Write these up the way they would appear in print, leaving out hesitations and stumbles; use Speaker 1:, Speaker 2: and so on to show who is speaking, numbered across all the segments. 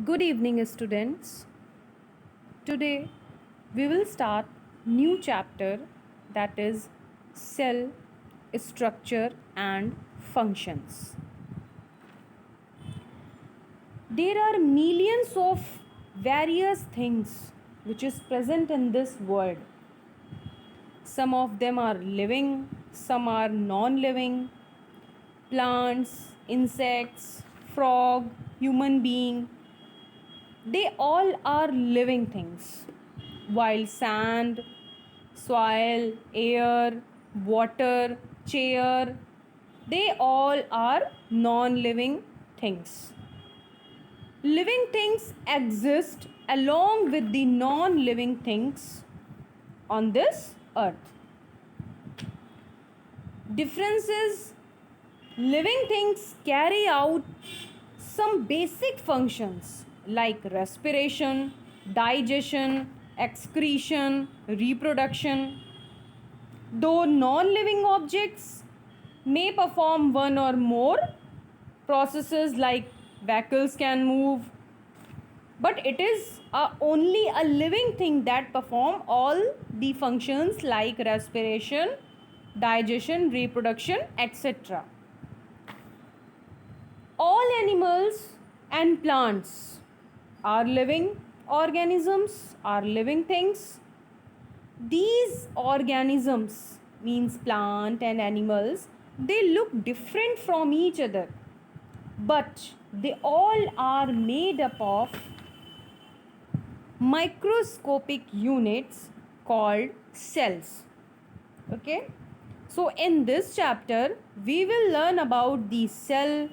Speaker 1: Good evening, students. Today we will start new chapter, that is cell structure and functions. There are millions of various things which is present in this world. Some of them are living, some are non-living. Plants, insects, frog, human being, they all are living things, while sand, soil, air, water, chair, they all are non living things. Living things exist along with the non living things on this earth. Difference is living things carry out some basic functions like respiration, digestion, excretion, reproduction. Though non living objects may perform one or more processes like vehicles can move, but it is only a living thing that perform all the functions like respiration, digestion, reproduction, etc. All animals and plants are living organisms, are living things. These organisms, means plant and animals, they look different from each other, but they all are made up of microscopic units called cells. Okay, so in this chapter we will learn about the cell,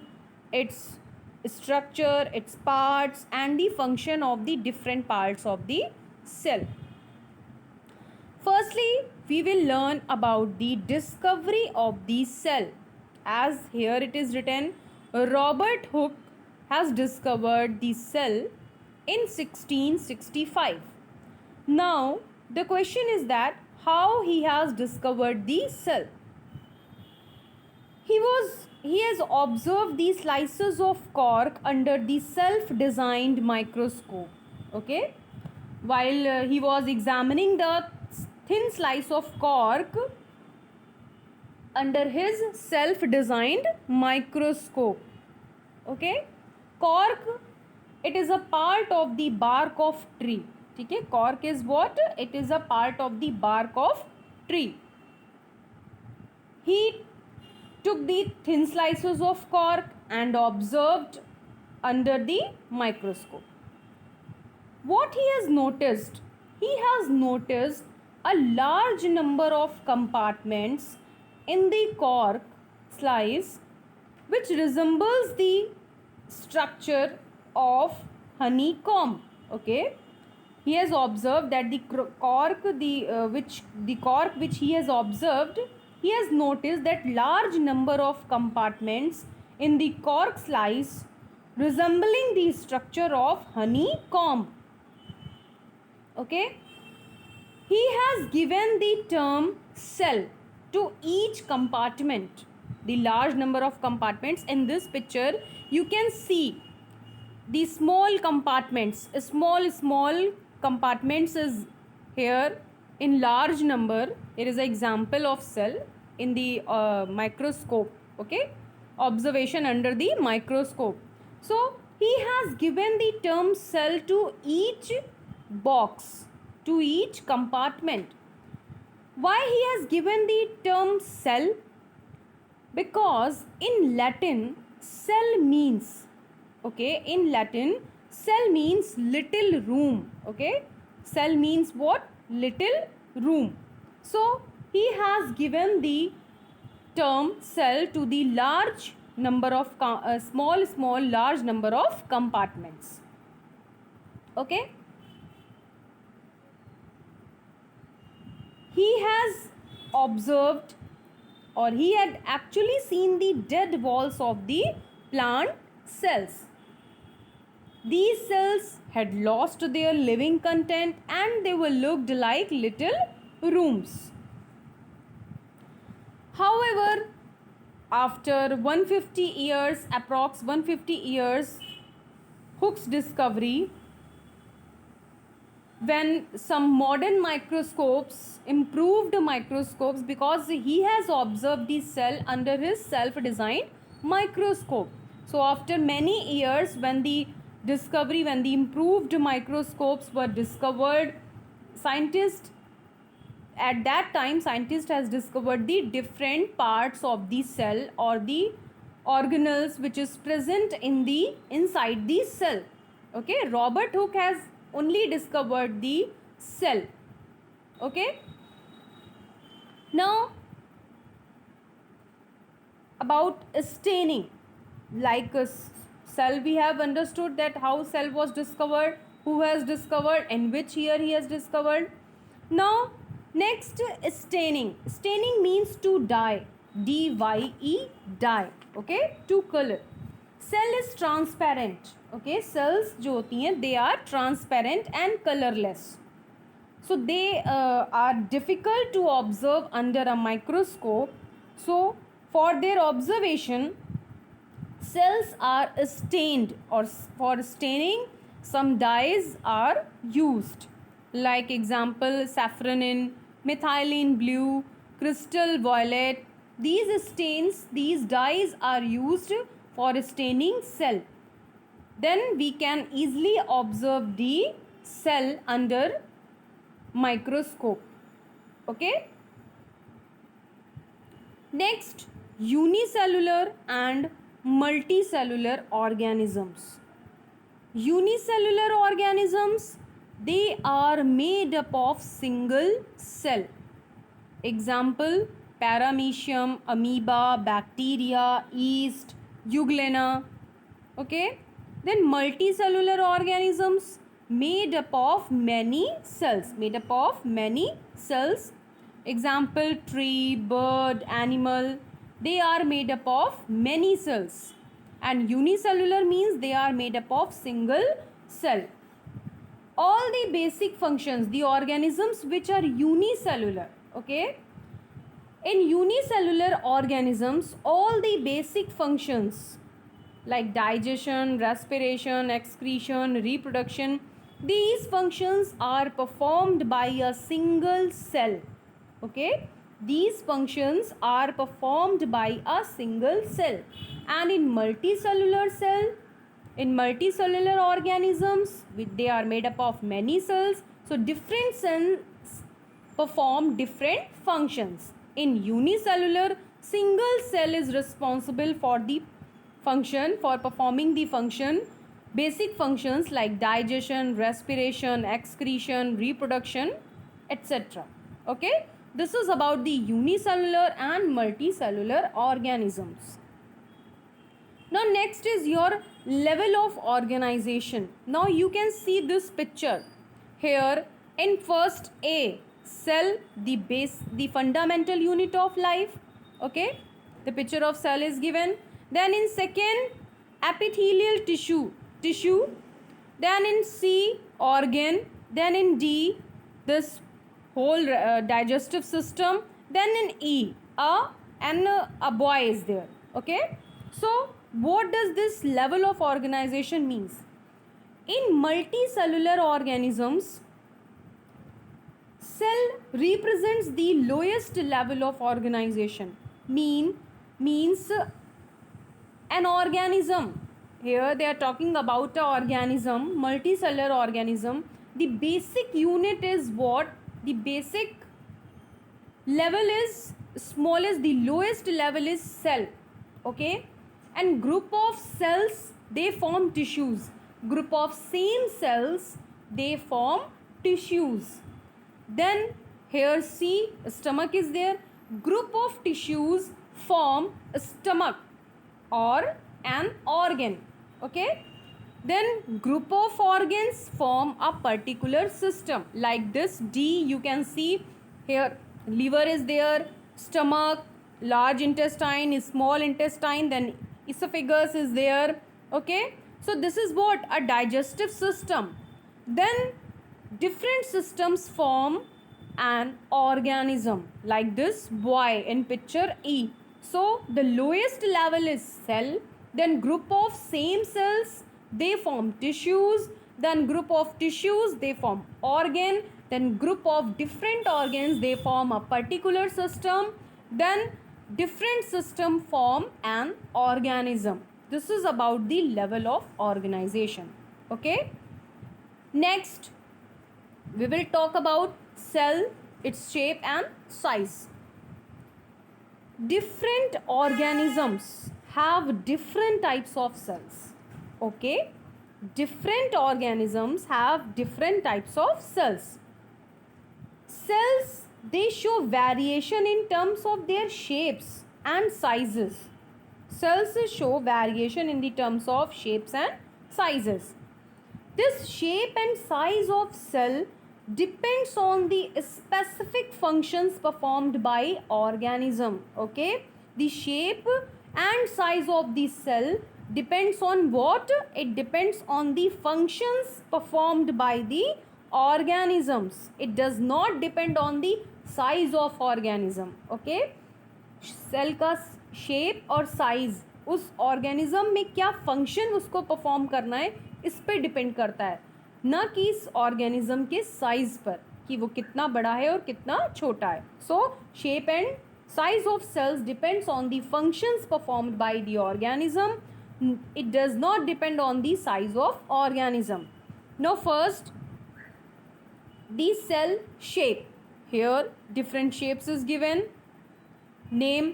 Speaker 1: its structure, its parts, and the function of the different parts of the cell. Firstly, we will learn about the discovery of the cell. As here it is written, Robert Hooke has discovered the cell in 1665. Now, the question is that how he has discovered the cell. He has observed the slices of cork under the self-designed microscope. Okay, while he was examining the thin slice of cork under his self-designed microscope. Okay, cork, it is a part of the bark of tree. Okay, cork is what? It is a part of the bark of tree. He took the thin slices of cork and observed under the microscope. What he has noticed? He has noticed a large number of compartments in the cork slice which resembles the structure of honeycomb. Okay, he has observed that the cork which he has observed, he has noticed that large number of compartments in the cork slice resembling the structure of honeycomb. Okay, he has given the term cell to each compartment. The large number of compartments in this picture, you can see the small compartments, small compartments is here in large number. It is an example of cell in the microscope. Okay, observation under the microscope. So he has given the term cell to each box, to each compartment. Why he has given the term cell? Because in Latin cell means, okay, in Latin cell means little room. Okay, cell means what? Little room. So he has given the term cell to the large number of small large number of compartments. Okay, he has observed, or he had actually seen the dead walls of the plant cells. These cells had lost their living content and they were looked like little rooms. However, after 150 years, approx 150 years, Hooke's discovery, when some modern microscopes, improved microscopes, because he has observed the cell under his self-designed microscope. So after many years, when the improved microscopes were discovered, scientists at that time scientist has discovered the different parts of the cell or the organelles which is present in the inside the cell. Okay, Robert Hooke has only discovered the cell. Okay, now about staining, like a cell, we have understood that how cell was discovered, who has discovered, and which year he has discovered. Now next, staining. Staining means to dye, dye, dye. Okay, to color. Cell is transparent. Okay, cells जो होती हैं, they are transparent and colorless. So they are difficult to observe under a microscope. So for their observation, cells are stained, or for staining some dyes are used, like example safranin, methylene blue, crystal violet. These stains, these dyes are used for staining cell. Then we can easily observe the cell under microscope. Okay, next, unicellular and multicellular organisms. Unicellular organisms, they are made up of single cell. Example, paramecium, amoeba, bacteria, yeast, euglena. Okay, then multicellular organisms, made up of many cells, example, tree, bird, animal, they are made up of many cells. And unicellular means they are made up of single cell. All the basic functions, the organisms which are unicellular, okay, in unicellular organisms, all the basic functions like digestion, respiration, excretion, reproduction, these functions are performed by a single cell. Okay, these functions are performed by a single cell. And in multicellular organisms, they are made up of many cells. So different cells perform different functions. In unicellular, single cell is responsible for the function, for performing the function, basic functions like digestion, respiration, excretion, reproduction, etc. Okay, this is about the unicellular and multicellular organisms. Now next is your level of organization. Now you can see this picture here. In first A, cell, the fundamental unit of life. Okay, the picture of cell is given. Then in second, epithelial tissue. Then in C, organ. Then in D, this whole digestive system. Then in E, a boy is there. Okay, so what does this level of organization means? In multicellular organisms, cell represents the lowest level of organization. Means an organism. Here they are talking about an organism, multicellular organism. The basic unit is what? The basic level is smallest, the lowest level is cell. Okay, and group of cells, they form tissues. Group of same cells, they form tissues. Then here see, stomach is there. Group of tissues form a stomach or an organ. Okay, then group of organs form a particular system. Like this D, you can see here, liver is there, stomach, large intestine, small intestine, then esophagus is there. Okay, so this is what? A digestive system. Then different systems form an organism, like this boy in picture E. So the lowest level is cell, then group of same cells, they form tissues, then group of tissues they form organ, then group of different organs they form a particular system, then different system form an organism. This is about the level of organization. Okay, next we will talk about cell, its shape and size. Different organisms have different types of cells. Okay, different organisms have different types of cells. Cells, they show variation in terms of their shapes and sizes. Cells show variation in the terms of shapes and sizes. This shape and size of cell depends on the specific functions performed by organism. Okay, the shape and size of the cell depends on what? It depends on the functions performed by the organisms. It does not depend on the size of organism. Okay, cell का shape और size उस organism में क्या function उसको perform करना है इस पे डिपेंड करता है, ना कि इस ऑर्गेनिज्म के साइज पर कि वो कितना बड़ा है और कितना छोटा है. सो shape and size of cells depends on the functions performed by the organism. It does not depend on the size of organism. Now first, the cell shape. Here different shapes is given. Name: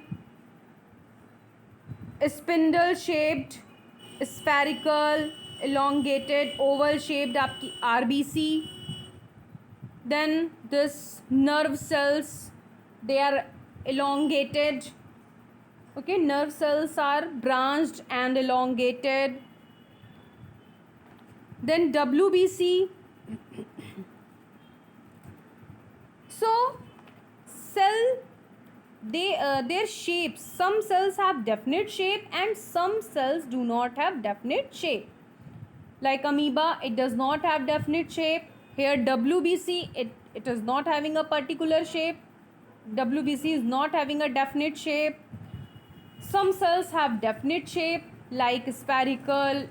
Speaker 1: spindle shaped, spherical, elongated, oval shaped आपकी RBC. Then this nerve cells, they are elongated. Okay, nerve cells are branched and elongated. Then WBC. So cell, their shapes, some cells have definite shape and some cells do not have definite shape. Like amoeba, it does not have definite shape. Here WBC, it is not having a particular shape. WBC is not having a definite shape. Some cells have definite shape like spherical,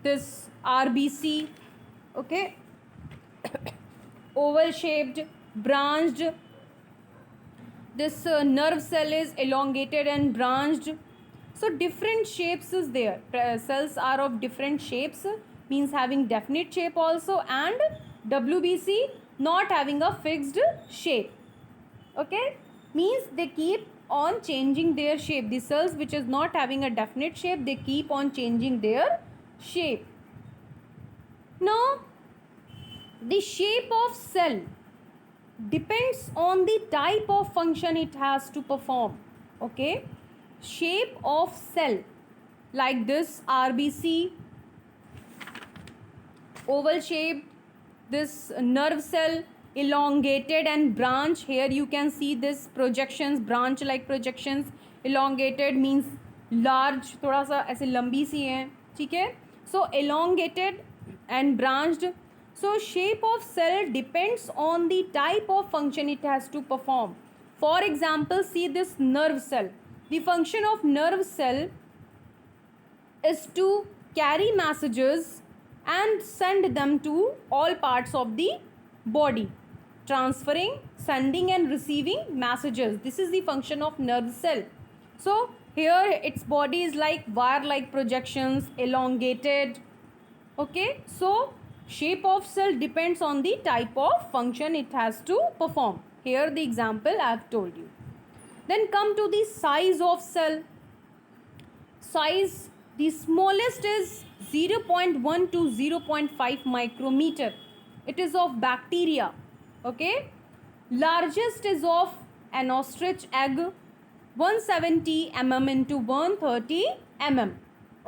Speaker 1: this RBC. Okay, oval shaped, branched. This nerve cell is elongated and branched. So different shapes is there. Cells are of different shapes, means having definite shape also, and WBC not having a fixed shape. Okay, means they keep on changing their shape. The cells which is not having a definite shape, they keep on changing their shape. Now the shape of cell depends on the type of function it has to perform. Okay, shape of cell, like this RBC, oval shaped, this nerve cell elongated and branch. Here you can see this projections, branch like projections. Elongated means large, थोड़ा सा ऐसे लंबी सी है. ठीक है, so elongated and branched. So shape of cell depends on the type of function it has to perform. For example, see this nerve cell. The function of nerve cell is to carry messages and send them to all parts of the body. Transferring, sending and receiving messages. This is the function of nerve cell. So here its body is like wire-like projections, elongated. Okay, so shape of cell depends on the type of function it has to perform. Here the example I have told you. Then come to the size of cell. Size, the smallest is 0.1 to 0.5 micrometer. It is of bacteria. Okay, largest is of an ostrich egg, 170 mm into 130 mm.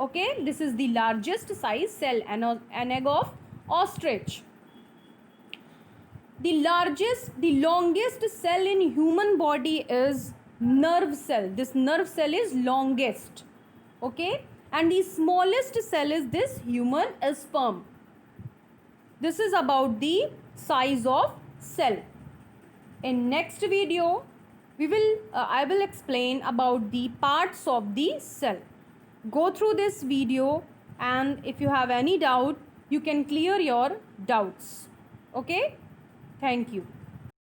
Speaker 1: Okay, this is the largest size cell, an egg of ostrich. The longest cell in human body is nerve cell. This nerve cell is longest. Okay, and the smallest cell is this human sperm. This is about the size of cell. In next video, I will explain about the parts of the cell. Go through this video, and if you have any doubt, you can clear your doubts. Okay, thank you.